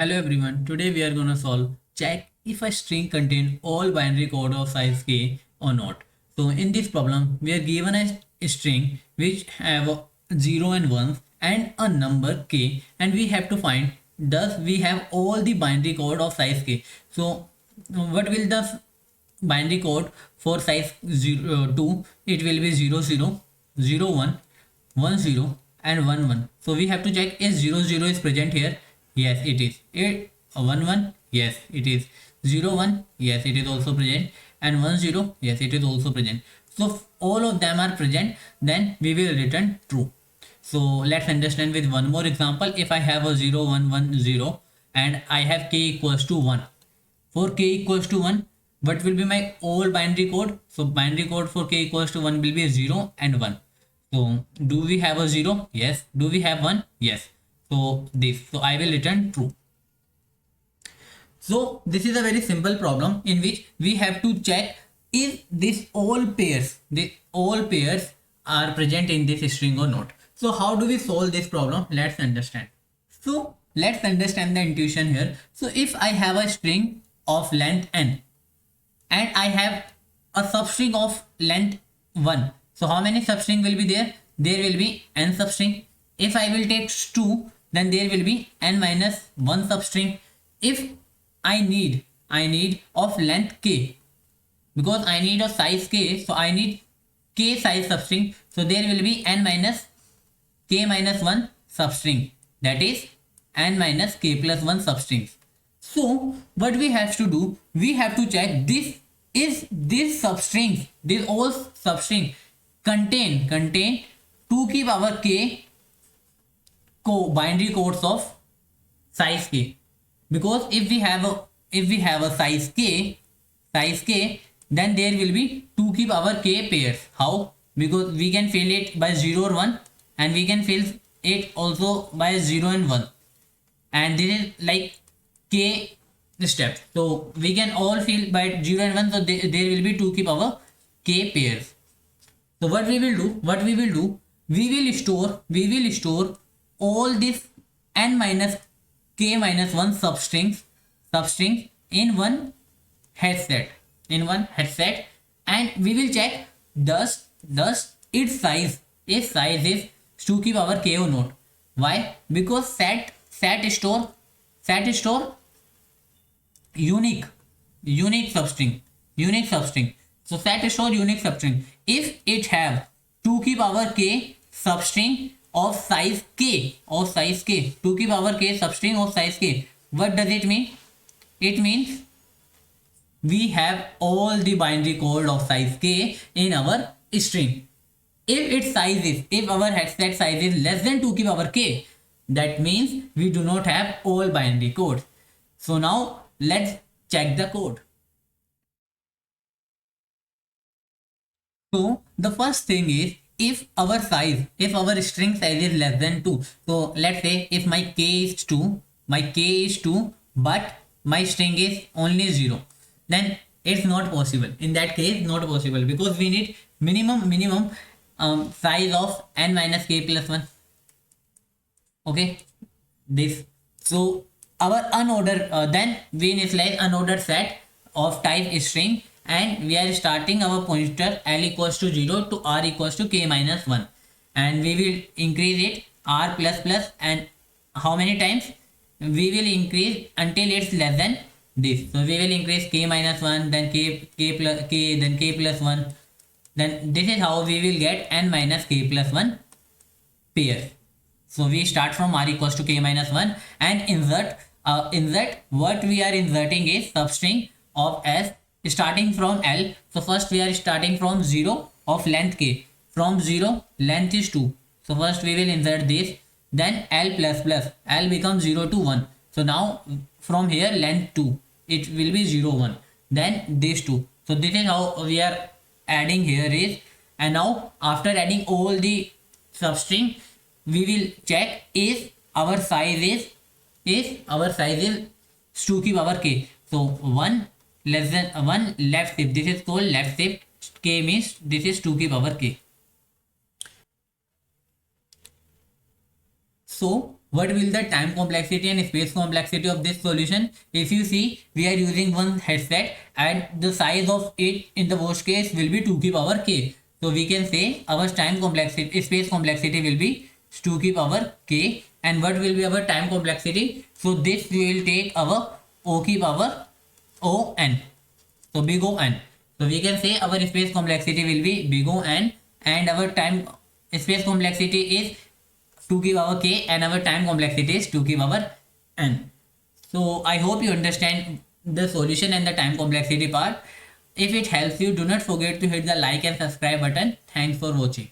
Hello everyone, today we are gonna solve check if a string contain all binary code of size k or not. So in this problem, we are given a string which have 0 and 1 and a number k, and we have to find does we have all the binary code of size k. So what will the binary code for size 2? It will be 0 0 0 1 1 0 and 1 1. So we have to check is 0 0 is present here. Yes, it is. 1 1. Yes, it is. 0 1. Yes, it is also present. And 1 0. Yes, it is also present. So if all of them are present, then we will return true. So let's understand with one more example. If I have a 0 1 1 0 and I have k equals to 1. For k equals to 1, what will be my all binary code? So binary code for k equals to 1 will be 0 and 1. So do we have a 0? Yes. Do we have 1? Yes. So this. So I will return true. So this is a very simple problem in which we have to check is this all pairs are present in this string or not. So how do we solve this problem? Let's understand. So let's understand the intuition here. So if I have a string of length n and I have a substring of length 1. So how many substring will be there? There will be n substring. If I will take 2, then there will be n minus 1 substring. If I need of length k, because I need a size k, so I need k size substring. So there will be n minus k minus 1 substring, that is n minus k plus 1 substrings. So what we have to do, we have to check this substring, this all substring contain 2 की power k binary codes of size k. Because if we have a size k, then there will be 2 की power k pairs. How? Because we can fill it by 0 or 1, and we can fill it also by 0 and 1, and this is like k step. So we can all fill by 0 and 1, so there will be 2 की power k pairs. So what we will do, we will store all this n minus k minus 1 substrings in one headset, and we will check does its size is 2 की power k or not. Why? Because set store unique substring. So set store unique substring. If it have 2 की power k substring of size k, 2 की power k substring of size k, what does it mean? It means we have all the binary code of size k in our string. If our set size is less than 2 की power k, that means we do not have all binary codes. So now let's check the code. So the first thing is, if our string size is less than 2. So let's say if my k is 2, but my string is only 0, then it's not possible. In that case, not possible, because we need minimum size of n minus k plus 1. Okay, this. So our unordered, then we initialize unordered set of type string, and we are starting our pointer l equals to 0 to r equals to k minus 1, and we will increase it r plus plus, and how many times we will increase until it's less than this. So we will increase k minus 1, then k plus k, then k plus 1, then this is how we will get n minus k plus 1 pair. So we start from r equals to k minus 1 and insert what we are inserting is substring of s starting from l. So first we are starting from 0 of length k. From 0 length is 2. So first we will insert this, then l plus plus, l becomes 0 to 1. So now from here length 2, it will be 0 1, then this 2. So this is how we are adding here is, and now after adding all the substring, we will check is our size is 2 की power k. So 1 less than 1 left shift, this is called left shift. K means this is 2 की power k. So what will the time complexity and space complexity of this solution? If you see, we are using one headset and the size of it in the worst case will be 2 की power k. So we can say our time complexity, space complexity will be 2 की power k. And what will be our time complexity? So this we will take our O की power O n. So big O n. So we can say our space complexity will be big O n, and our time space complexity is 2 की power k, and our time complexity is 2 की power n. So I hope you understand the solution and the time complexity part. If it helps you, do not forget to hit the like and subscribe button. Thanks for watching.